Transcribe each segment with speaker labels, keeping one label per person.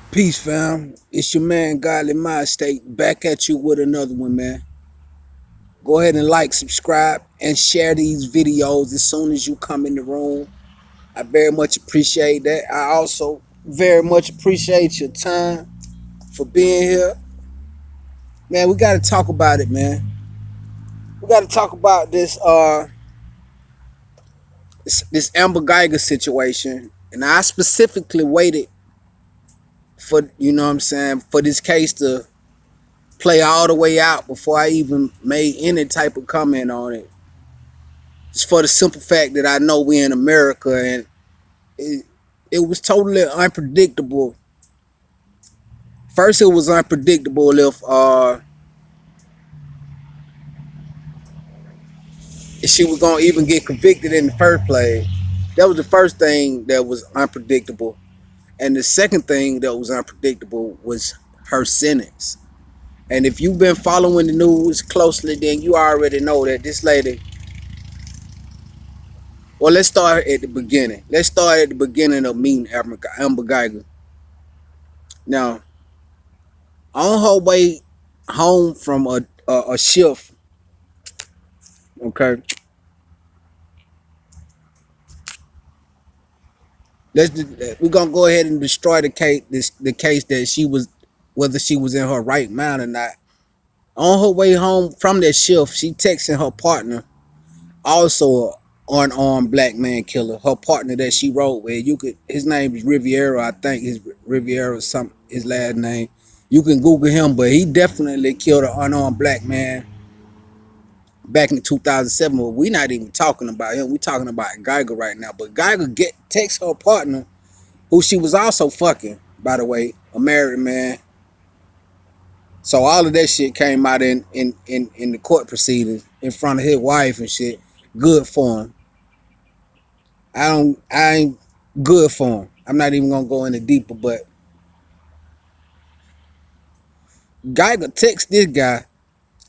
Speaker 1: Peace, fam. It's your man, Godly Mind State, back at you with another one, man. Go ahead and like, subscribe, and share these videos as soon as you come in the room. I very much appreciate that. I also very much appreciate your time for being here. Man, we got to talk about it, man. We got to talk about this Amber Guyger situation. And I specifically waited for, what I'm saying, for this case to play all the way out before I even made any type of comment on it. Just for the simple fact that I know we're in America and it, it was totally unpredictable. First, it was unpredictable if she was gonna even get convicted in the first place. That was the first thing that was unpredictable, and the second thing that was unpredictable was her sentence. And if you've been following the news closely, then you already know that this lady. Well, let's start at the beginning. Let's start at the beginning of meeting Amber Guyger. Now, on her way home from a shift, okay, let's we're gonna go ahead and destroy the case that she was, whether she was in her right mind or not. On her way home from that shift, she texting her partner, also an unarmed black man killer. Her partner that she rode with, his name is Riviera, I think his Riviera some his last name. You can Google him, but he definitely killed an unarmed black man back in 2007. But we're not even talking about him. We're talking about Guyger right now. But Guyger texts her partner, who she was also fucking, by the way, a married man. So all of that shit came out in the court proceedings in front of his wife and shit. Good for him. I ain't good for him. I'm not even gonna go any deeper, but Guyger texted this guy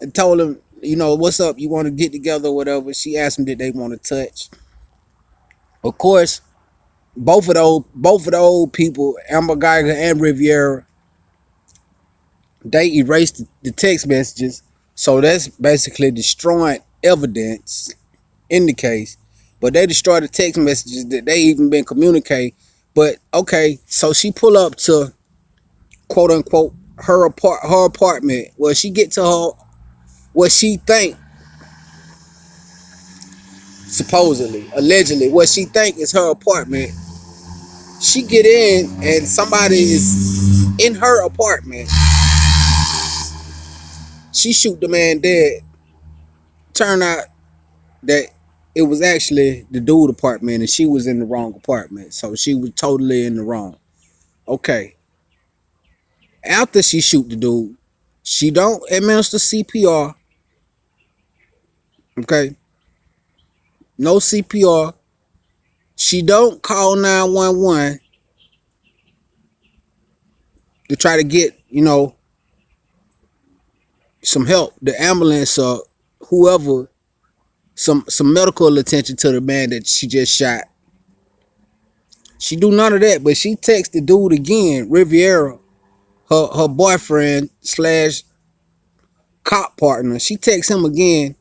Speaker 1: and told him, what's up? You want to get together or whatever? She asked him, did they want to touch? Of course, both of those people, Amber Guyger and Riviera, they erased the text messages. So that's basically destroying evidence in the case. But they destroyed the text messages that they even been communicating. But okay, so she pull up to quote unquote her apartment. Well, she get to her what she think, supposedly, allegedly, what she think is her apartment. She get in and somebody is in her apartment. She shoot the man dead. Turn out that it was actually the dude apartment and she was in the wrong apartment. So she was totally in the wrong. Okay. After she shoot the dude, she don't administer CPR. Okay. No CPR. She don't call 911 to try to get, some help. The ambulance or whoever, some medical attention to the man that she just shot. She do none of that, but she texts the dude again, Riviera, her boyfriend slash cop partner. She texts him again.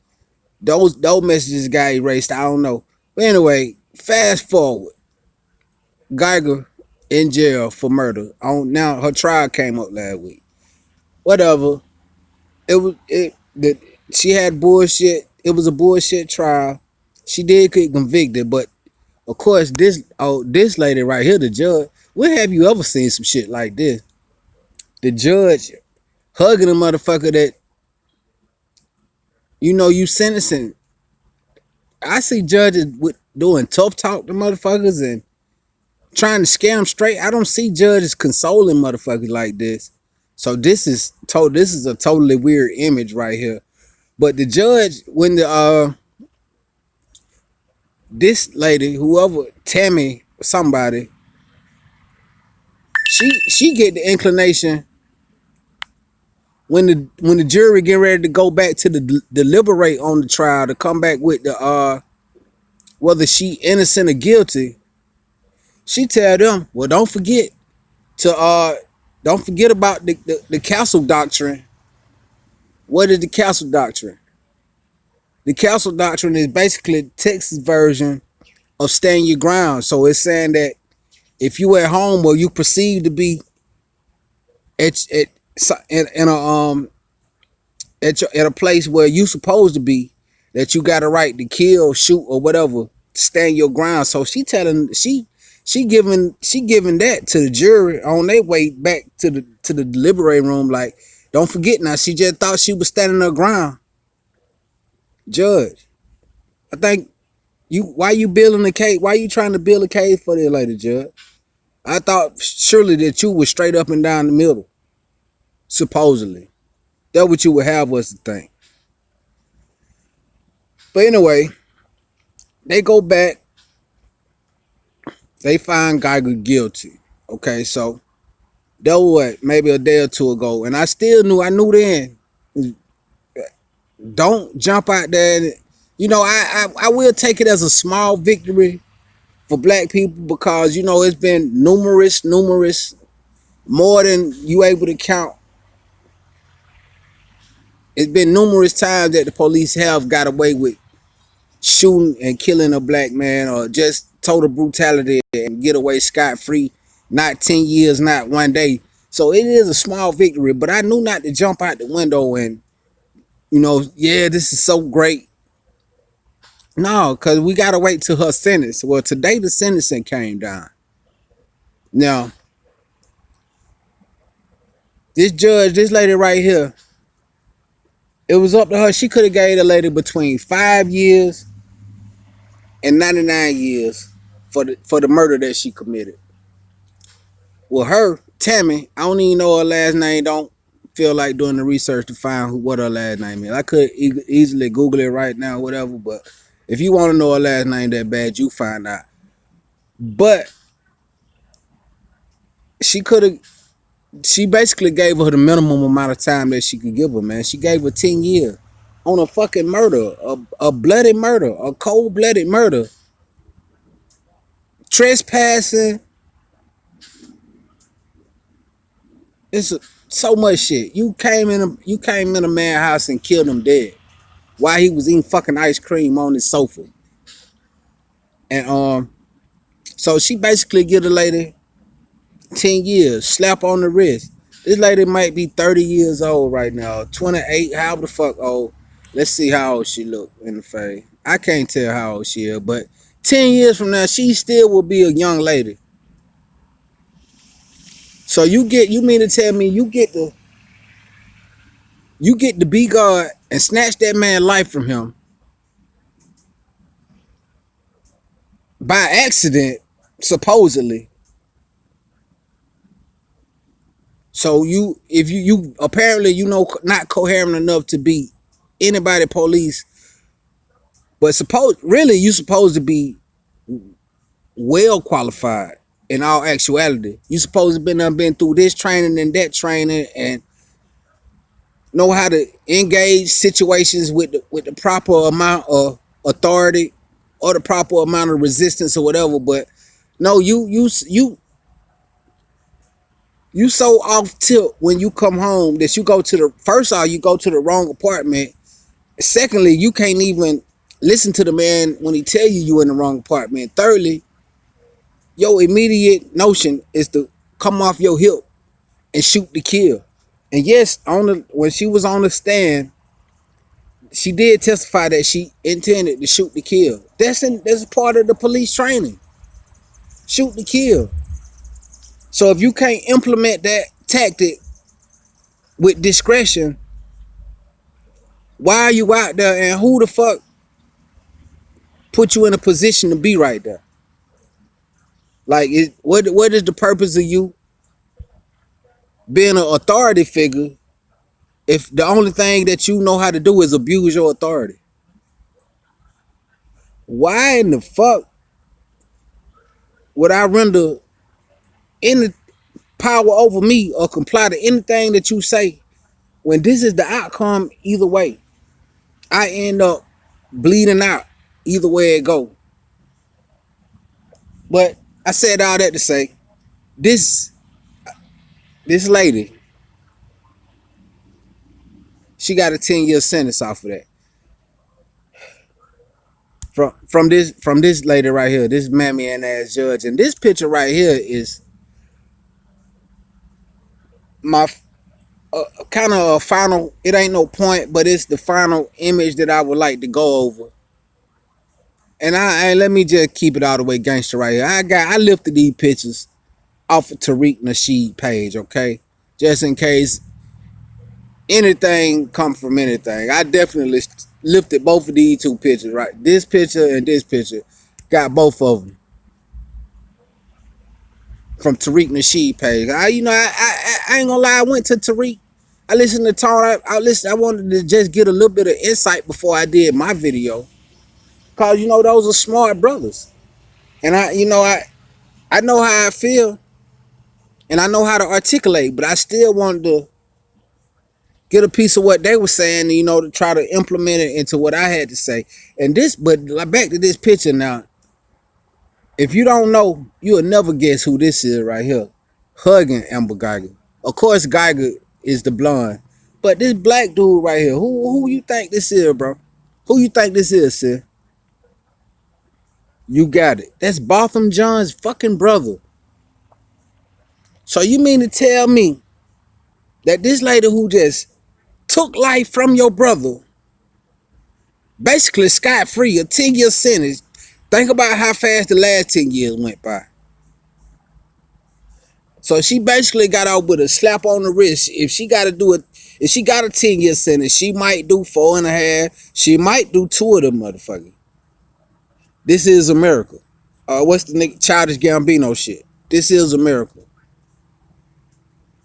Speaker 1: Those messages got erased. I don't know. But anyway, fast forward. Guyger in jail for murder. Now her trial came up last week. Whatever. It was it that she had bullshit. It was a bullshit trial. She did get convicted, but of course this lady right here, the judge. When have you ever seen some shit like this? The judge hugging a motherfucker that you sentencing. I see judges doing tough talk to motherfuckers and trying to scare them straight. I don't see judges consoling motherfuckers like this. So this is a totally weird image right here. But the judge, when this lady, whoever, Tammy, somebody, she get the inclination when the jury getting ready to go back to the deliberate on the trial to come back with the whether she innocent or guilty. She tell them, well, don't forget to Don't forget about the castle doctrine. What is the castle doctrine? The castle doctrine is basically Texas version of stand your ground. So it's saying that if you at home or you perceive to be at in a at a place where you supposed to be, that you got a right to kill, shoot, or whatever, stand your ground. So she giving that to the jury on their way back to the deliberating room. Like, don't forget now, she just thought she was standing her ground. Judge, I think why you building a case? Why you trying to build a case for this lady, Judge? I thought surely that you was straight up and down the middle. Supposedly, that what you would have us to think. But anyway, they go back. They find Guyger guilty. Okay, so that was what, maybe a day or two ago, and I knew then. Don't jump out there. And, I will take it as a small victory for black people because it's been numerous, more than you able to count. It's been numerous times that the police have got away with shooting and killing a black man or just total brutality and get away scot-free. Not 10 years, not one day. So it is a small victory, but I knew not to jump out the window and, yeah, this is so great. No, because we got to wait till her sentence. Well, today the sentencing came down. Now, this judge, this lady right here, it was up to her. She could have gave the lady between 5 years and 99 years for the murder that she committed. Well, her, Tammy, I don't even know her last name. Don't feel like doing the research to find what her last name is. I could easily Google it right now, whatever. But if you want to know her last name that bad, you find out. But she basically gave her the minimum amount of time that she could give her, man. She gave her 10 years on a fucking murder, a bloody murder, a cold-blooded murder. Trespassing. It's so much shit. You came in a man's house and killed him dead while he was eating fucking ice cream on his sofa. And so she basically give the lady 10 years, slap on the wrist. This lady might be 30 years old right now, 28, however the fuck old. Let's see how old she look in the face. I can't tell how old she is, but 10 years from now, she still will be a young lady. So you mean to tell me you get to be God and snatch that man's life from him by accident, supposedly. So if you apparently not coherent enough to be anybody police, but you supposed to be well qualified in all actuality. You supposed to been through this training and that training and know how to engage situations with the proper amount of authority or the proper amount of resistance or whatever. But no, you so off tilt when you come home that you go to you go to the wrong apartment. Secondly, you can't even listen to the man when he tell you in the wrong apartment. Thirdly, your immediate notion is to come off your hip and shoot to kill. And yes, when she was on the stand, she did testify that she intended to shoot to kill. That's part of the police training. Shoot to kill. So if you can't implement that tactic with discretion, why are you out there and who the fuck put you in a position to be right there? Like, what is the purpose of you being an authority figure if the only thing that you know how to do is abuse your authority? Why in the fuck would I render any power over me or comply to anything that you say when this is the outcome either way? I end up bleeding out either way it go. But I said all that to say, this This lady, she got a 10-year sentence off of that. From this lady right here, this mammy and ass judge. And this picture right here is my kind of a final, it ain't no point, but it's the final image that I would like to go over. And I let me just keep it all the way gangster right here. I lifted these pictures off of Tariq Nasheed page, okay? Just in case anything come from anything. I definitely lifted both of these two pictures, right? This picture and this picture. Got both of them from Tariq Nasheed page. I ain't gonna lie, I went to Tariq. I listened to Tone. I wanted to just get a little bit of insight before I did my video. Cause those are smart brothers. And I know how I feel and I know how to articulate, but I still wanted to get a piece of what they were saying, to try to implement it into what I had to say. But back to this picture now. If you don't know, you'll never guess who this is right here. Hugging Amber Guyger. Of course, Guyger is the blonde. But this black dude right here, who you think this is, bro? Who you think this is, sir? You got it. That's Botham John's fucking brother. So you mean to tell me that this lady who just took life from your brother, basically scot-free, a 10-year sentence, think about how fast the last 10 years went by. So she basically got out with a slap on the wrist. If she got a 10-year sentence, she might do 4.5. She might do 2 of them motherfuckers. This is America. What's the nigga Childish Gambino shit? This is America.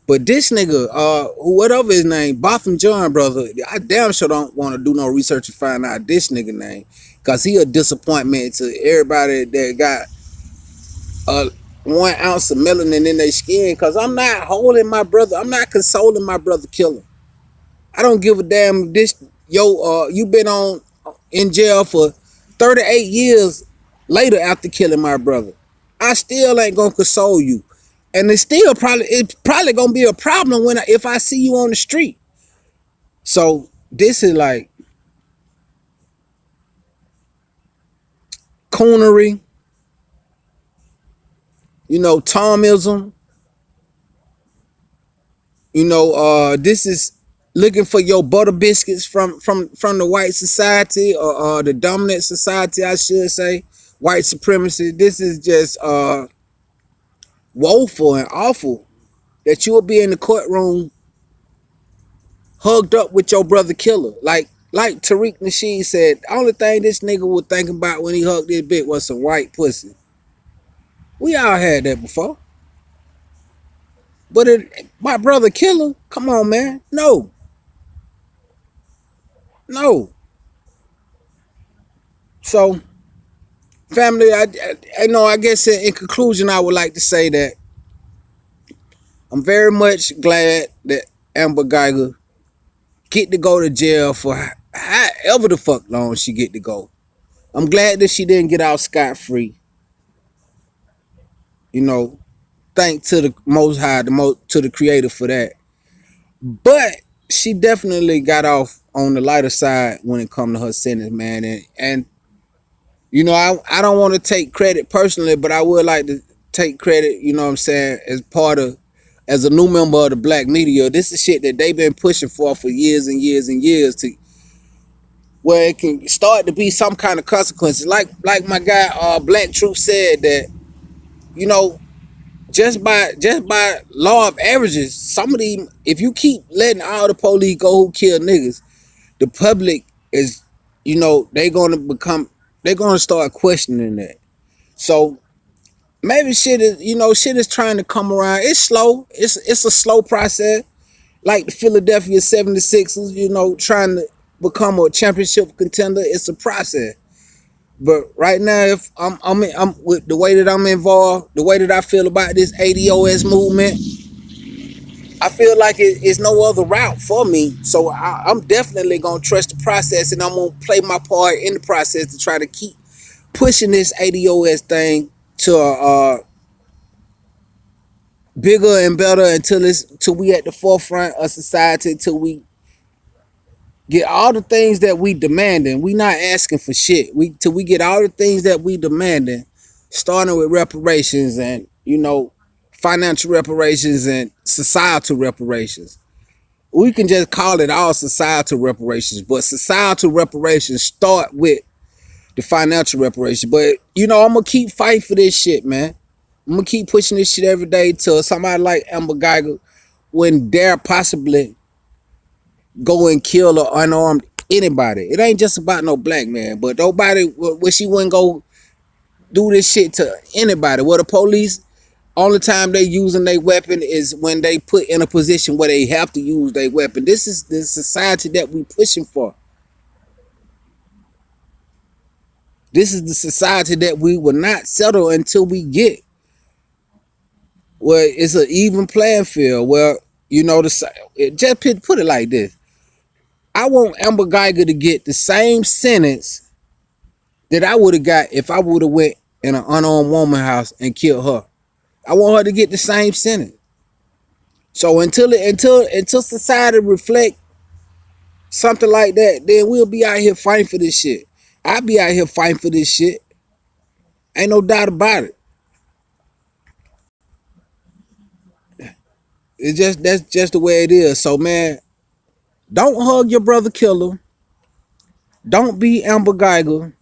Speaker 1: But this nigga, whatever his name, Botham John brother, I damn sure don't want to do no research to find out this nigga name. Cause he a disappointment to everybody that got 1 ounce of melanin in their skin. Cause I'm not holding my brother. I'm not consoling my brother killer. I don't give a damn if you been in jail for 38 years later after killing my brother. I still ain't gonna console you. And it's probably gonna be a problem if I see you on the street. So this is like coonery, Tomism. This is looking for your butter biscuits from the white society or the dominant society, I should say, white supremacy. This is just woeful and awful that you will be in the courtroom hugged up with your brother killer. Like Tariq Nasheed said, the only thing this nigga was thinking about when he hugged this bitch was some white pussy. We all had that before. But my brother killer, come on, man. No. So, family, I guess in conclusion, I would like to say that I'm very much glad that Amber Guyger get to go to jail for however the fuck long she get to go. I'm glad that she didn't get out scot-free. Thank to the Most High, to the Creator for that. But she definitely got off on the lighter side when it come to her sentence, man. And I don't want to take credit personally, but I would like to take credit, what I'm saying, as a new member of the black media. This is shit that they've been pushing for years and years and years, to where it can start to be some kind of consequences. Like my guy Black Truth said that, just by law of averages, some of these, if you keep letting all the police go who kill niggas, the public is, they're gonna start questioning that. So maybe shit is trying to come around. It's slow. It's a slow process. Like the Philadelphia 76ers, trying to become a championship contender. It's a process. But right now, if I'm with the way that I'm involved, the way that I feel about this ADOS movement, I feel like it's no other route for me. So I'm definitely gonna trust the process, and I'm gonna play my part in the process to try to keep pushing this ADOS thing to bigger and better until till we at the forefront of society, till we get all the things that we demanding. We not asking for shit. Till we get all the things that we demanding, starting with reparations and, you know, financial reparations and societal reparations. We can just call it all societal reparations, but societal reparations start with the financial reparations. But, you know, I'm gonna keep fighting for this shit, man. I'm gonna keep pushing this shit every day till somebody like Amber Guyger wouldn't dare possibly go and kill or unarmed anybody. It ain't just about no black man, but nobody, where she wouldn't go do this shit to anybody. Well, the police, only time they using their weapon is when they put in a position where they have to use their weapon. This is the society that we pushing for. This is the society that we will not settle until we get where it's an even playing field. Where, you know, just put it like this: I want Amber Guyger to get the same sentence that I would have got if I would have went in an unarmed woman house and killed her. I want her to get the same sentence. So until society reflect something like that, then we'll be out here fighting for this shit. I'll be out here fighting for this shit. Ain't no doubt about it. That's just the way it is. So man, don't hug your brother killer. Don't be Amber Guyger.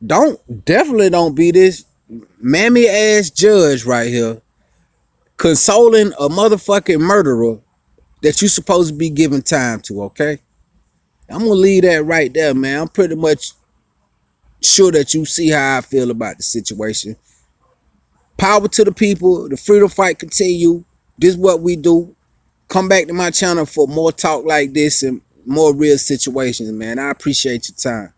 Speaker 1: Definitely don't be this mammy ass judge right here consoling a motherfucking murderer that you supposed to be giving time to, okay? I'm gonna leave that right there, man. I'm pretty much sure that you see how I feel about the situation. Power to the people. The freedom fight continue. This is what we do. Come back to my channel for more talk like this and more real situations, man. I appreciate your time.